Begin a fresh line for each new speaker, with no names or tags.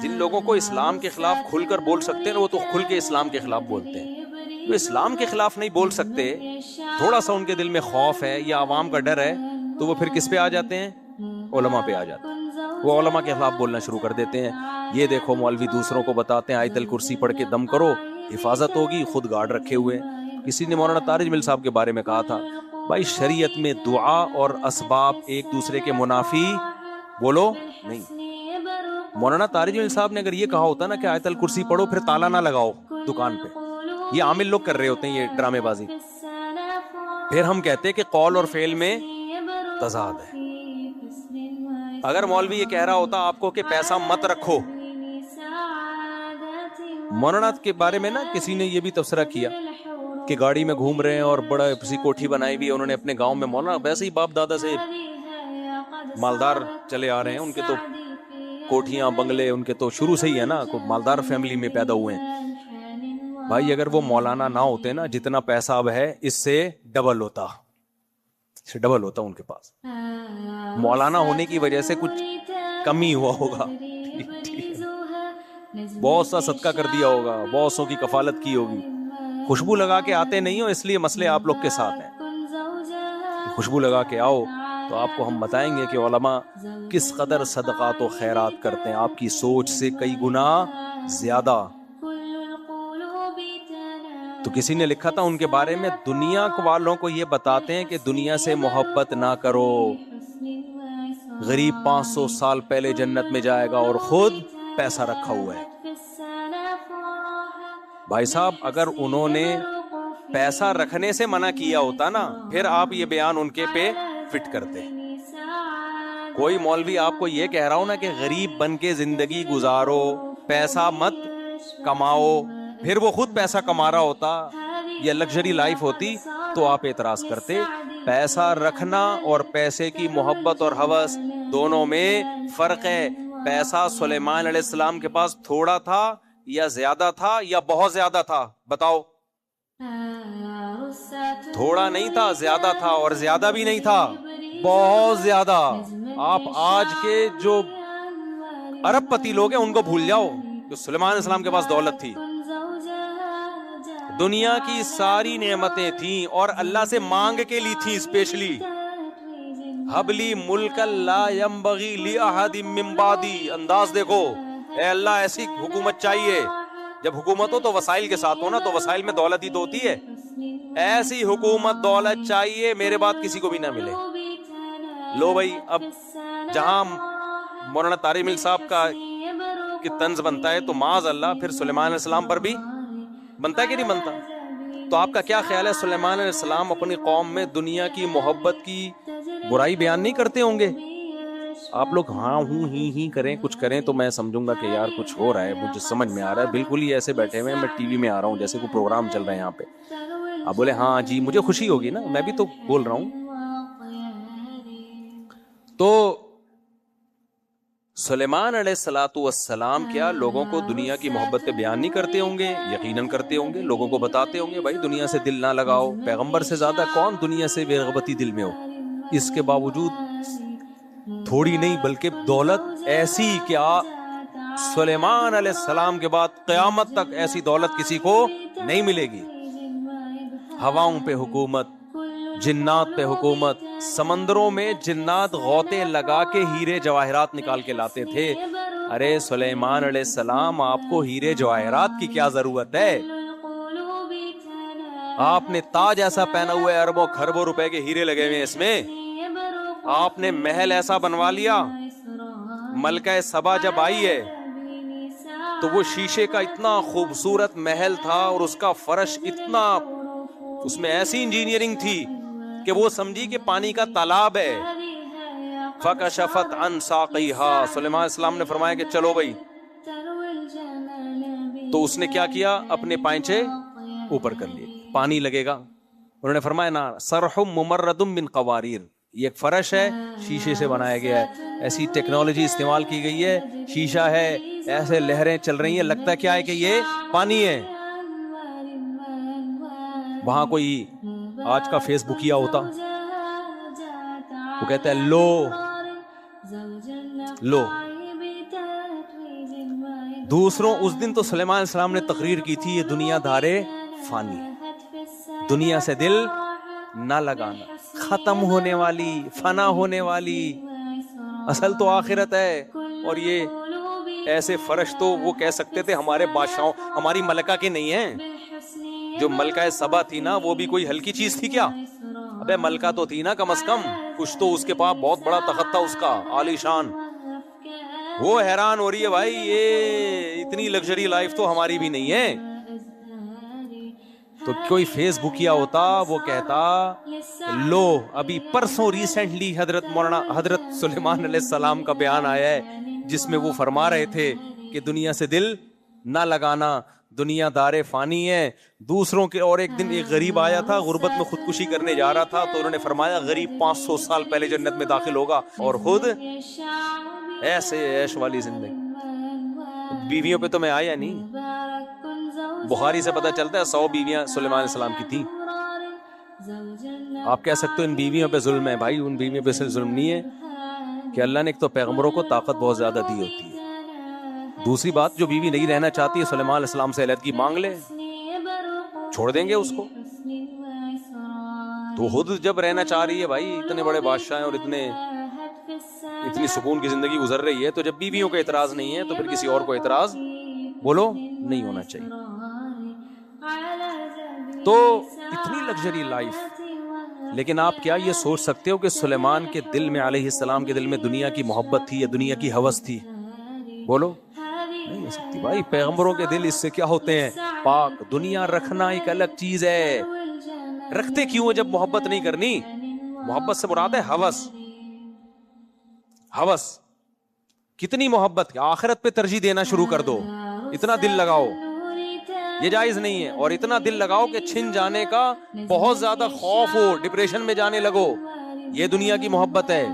جن لوگوں کو اسلام کے خلاف کھل کر بول سکتے ہیں وہ تو کھل کے اسلام کے خلاف بولتے ہیں. جو اسلام کے خلاف نہیں بول سکتے, تھوڑا سا ان کے دل میں خوف ہے یا عوام کا ڈر ہے, تو وہ پھر کس پہ آ جاتے ہیں؟ علماء پہ آ جاتے ہیں. وہ علماء کے خلاف بولنا شروع کر دیتے ہیں. یہ دیکھو مولوی دوسروں کو بتاتے ہیں آیت الکرسی پڑھ کے دم کرو, حفاظت ہوگی, خود گارڈ رکھے ہوئے. کسی نے مولانا طارق جمیل صاحب کے بارے میں کہا تھا, بھائی شریعت میں دعا اور اسباب ایک دوسرے کے منافی بولو نہیں. مولانا طارق جمیل صاحب نے اگر یہ کہا ہوتا نا کہ آیت الکرسی پڑھو پھر تالا نہ لگاؤ دکان پہ, یہ عامل لوگ کر رہے ہوتے ہیں یہ ڈرامے بازی, پھر ہم کہتے کہ قول اور فعل میں تضاد ہے. اگر مولوی یہ کہہ رہا ہوتا آپ کو کہ پیسہ مت رکھو. مولانا کے بارے میں نا کسی نے یہ بھی تبصرہ کیا کہ گاڑی میں گھوم رہے ہیں اور بڑا کسی کوٹھی بنائی ہوئی ہے انہوں نے اپنے گاؤں میں. مولانا ویسے ہی باپ دادا سے مالدار چلے آ رہے ہیں, ان کے تو کوٹھیاں بنگلے ان کے تو شروع سے ہی ہے نا, مالدار فیملی میں پیدا ہوئے ہیں. بھائی اگر وہ مولانا نہ ہوتے نا, جتنا پیسہ اب ہے اس سے ڈبل ہوتا, ان کے پاس. مولانا ہونے کی وجہ سے کچھ کمی ہوا ہوگا, بہت سا صدقہ کر دیا ہوگا, بہت سو کی کفالت کی ہوگی. خوشبو لگا کے آتے نہیں ہو اس لیے مسئلے آپ لوگ کے ساتھ ہیں. خوشبو لگا کے آؤ تو آپ کو ہم بتائیں گے کہ علماء کس قدر صدقات و خیرات کرتے ہیں, آپ کی سوچ سے کئی گنا زیادہ. تو کسی نے لکھا تھا ان کے بارے میں, دنیا والوں کو یہ بتاتے ہیں کہ دنیا سے محبت نہ کرو, غریب 500 سال پہلے جنت میں جائے گا اور خود پیسہ رکھا ہوا ہے. بھائی صاحب اگر انہوں نے پیسہ رکھنے سے منع کیا ہوتا نا, پھر آپ یہ بیان ان کے پہ فٹ کرتے. کوئی مولوی آپ کو یہ کہہ رہا ہو نا کہ غریب بن کے زندگی گزارو, پیسہ مت کماؤ, پھر وہ خود پیسہ کما رہا ہوتا, یہ لگژری لائف ہوتی, تو آپ اعتراض کرتے. پیسہ رکھنا اور پیسے کی محبت اور ہوس دونوں میں فرق ہے. پیسہ سلیمان علیہ السلام کے پاس تھوڑا تھا یا زیادہ تھا یا بہت زیادہ تھا؟ بتاؤ. تھوڑا نہیں تھا, زیادہ تھا, اور زیادہ بھی نہیں تھا, بہت زیادہ. آپ آج کے جو ارب پتی لوگ ہیں ان کو بھول جاؤ, جو سلیمان علیہ السلام کے پاس دولت تھی. دنیا کی ساری نعمتیں تھیں اور اللہ سے مانگ کے لی تھی اسپیشلی. حبلی ملک لا ينبغی لأحد من بعدی. انداز دیکھو, اے اللہ ایسی حکومت چاہیے, جب حکومت ہو تو وسائل کے ساتھ ہو نا, تو وسائل میں دولت ہی تو ہوتی ہے. ایسی حکومت دولت چاہیے میرے بعد کسی کو بھی نہ ملے. لو بھائی, اب جہاں مولانا طارق جمیل صاحب کا کہ طنز بنتا ہے تو معاذ اللہ پھر سلیمان علیہ السلام پر بھی بنتا ہے کہ نہیں بنتا؟ تو آپ کا کیا خیال ہے, سلیمان علیہ السلام اپنی قوم میں دنیا کی محبت کی برائی بیان نہیں کرتے ہوں گے؟ آپ لوگ ہاں ہوں ہی کریں, کچھ کریں تو میں سمجھوں گا کہ یار کچھ ہو رہا ہے, مجھے سمجھ میں آ رہا ہے. بالکل ہی ایسے بیٹھے ہوئے ہیں, میں ٹی وی میں آ رہا ہوں جیسے کوئی پروگرام چل رہا ہے یہاں پہ. آپ بولے ہاں جی, مجھے خوشی ہوگی نا, میں بھی تو بول رہا ہوں. تو سلیمان علیہ الصلوۃ والسلام کیا لوگوں کو دنیا کی محبت پہ بیان نہیں کرتے ہوں گے؟ یقیناً کرتے ہوں گے. لوگوں کو بتاتے ہوں گے بھائی دنیا سے دل نہ لگاؤ. پیغمبر سے زیادہ کون دنیا سے بے رغبتی دل میں ہو. اس کے باوجود تھوڑی نہیں بلکہ دولت ایسی کہ سلیمان علیہ السلام کے بعد قیامت تک ایسی دولت کسی کو نہیں ملے گی. ہواؤں پہ حکومت, جنات پہ حکومت. سمندروں میں جنات غوطے لگا کے ہیرے جواہرات نکال کے لاتے تھے. ارے سلیمان علیہ السلام, آپ کو ہیرے جواہرات کی کیا ضرورت ہے؟ آپ نے تاج ایسا پہنا ہوا ہے, اربوں خربوں روپے کے ہیرے لگے ہوئے اس میں. آپ نے محل ایسا بنوا لیا. ملکہ سبا جب آئی ہے تو وہ شیشے کا اتنا خوبصورت محل تھا اور اس کا فرش اتنا, اس میں ایسی انجینئرنگ تھی کہ وہ سمجھی کہ پانی کا تالاب ہے. فکشفت عن ساقیہا, سلیمان علیہ السلام نے فرمایا کہ چلو بھائی. تو اس نے کیا کیا, اپنے پائنچے اوپر کر لیے, پانی لگے گا. انہوں نے فرمایا نا, صرح ممرد من قواریر, یہ ایک فرش ہے شیشے سے بنایا گیا ہے. ایسی ٹیکنالوجی استعمال کی گئی ہے, شیشہ ہے, ایسے لہریں چل رہی ہیں, لگتا کیا ہے کہ یہ پانی ہے. وہاں کوئی آج کا فیس بکیا ہوتا, وہ کہتا ہے لو دوسروں اس دن تو سلیمان علیہ السلام نے تقریر کی تھی یہ دنیا دار فانی، دنیا سے دل نہ لگانا، ختم ہونے والی، فنا ہونے والی، اصل تو آخرت ہے. اور یہ ایسے فرش تو وہ کہہ سکتے تھے ہمارے بادشاہوں، ہماری ملکہ کے نہیں ہیں. جو ملکہ سبا تھی نا وہ بھی کوئی ہلکی چیز تھی کیا؟ ابے ملکہ تو تھی نا کم از کم، کچھ تو اس کے پاس بہت بڑا تخت تھا اس کا عالی شان. وہ حیران ہو رہی ہے بھائی یہ اتنی لگژری لائف تو ہماری بھی نہیں ہے. تو کوئی فیس بکیا ہوتا وہ کہتا لو ابھی پرسوں ریسنٹلی حضرت سلیمان علیہ السلام کا بیان آیا ہے جس میں وہ فرما رہے تھے کہ دنیا سے دل نہ لگانا، دنیا دار فانی ہے دوسروں کے. اور ایک دن ایک غریب آیا تھا غربت میں خودکشی کرنے جا رہا تھا تو انہوں نے فرمایا غریب 500 سال پہلے جنت میں داخل ہوگا اور خود ایسے عیش والی زندگی. بیویوں پہ تو میں آیا نہیں، بخاری سے پتہ چلتا ہے 100 بیویاں سلیمان علیہ السلام کی تھیں. آپ کہہ سکتے ہو ان بیویوں پہ ظلم ہے، بھائی ان بیویوں پہ صرف ظلم نہیں ہے کہ اللہ نے ایک تو پیغمبروں کو طاقت بہت زیادہ دی ہوتی ہے، دوسری بات جو بیوی نہیں رہنا چاہتی ہے سلیمان علیہ السلام سے علیحدگی مانگ لے، چھوڑ دیں گے اس کو. تو خود جب رہنا چاہ رہی ہے بھائی، اتنے بڑے بادشاہ ہیں اور اتنی سکون کی زندگی گزر رہی ہے، تو جب بیویوں کا اعتراض نہیں ہے تو پھر کسی اور کو اعتراض بولو نہیں ہونا چاہیے. تو اتنی لگژری لائف، لیکن آپ کیا یہ سوچ سکتے ہو کہ سلیمان کے دل میں علیہ السلام کے دل میں دنیا کی محبت تھی یا دنیا کی ہوس تھی؟ بولو نہیں ہو سکتی بھائی. پیغمبروں کے دل اس سے کیا ہوتے ہیں؟ پاک. دنیا رکھنا ایک الگ چیز ہے، رکھتے کیوں جب محبت نہیں کرنی؟ محبت سے مراد ہے ہوس. ہوس کتنی محبت، آخرت پہ ترجیح دینا شروع کر دو، اتنا دل لگاؤ، یہ جائز نہیں ہے. اور اتنا دل لگاؤ کہ چھن جانے کا بہت زیادہ خوف ہو، ڈپریشن میں جانے لگو، یہ دنیا کی محبت ہے.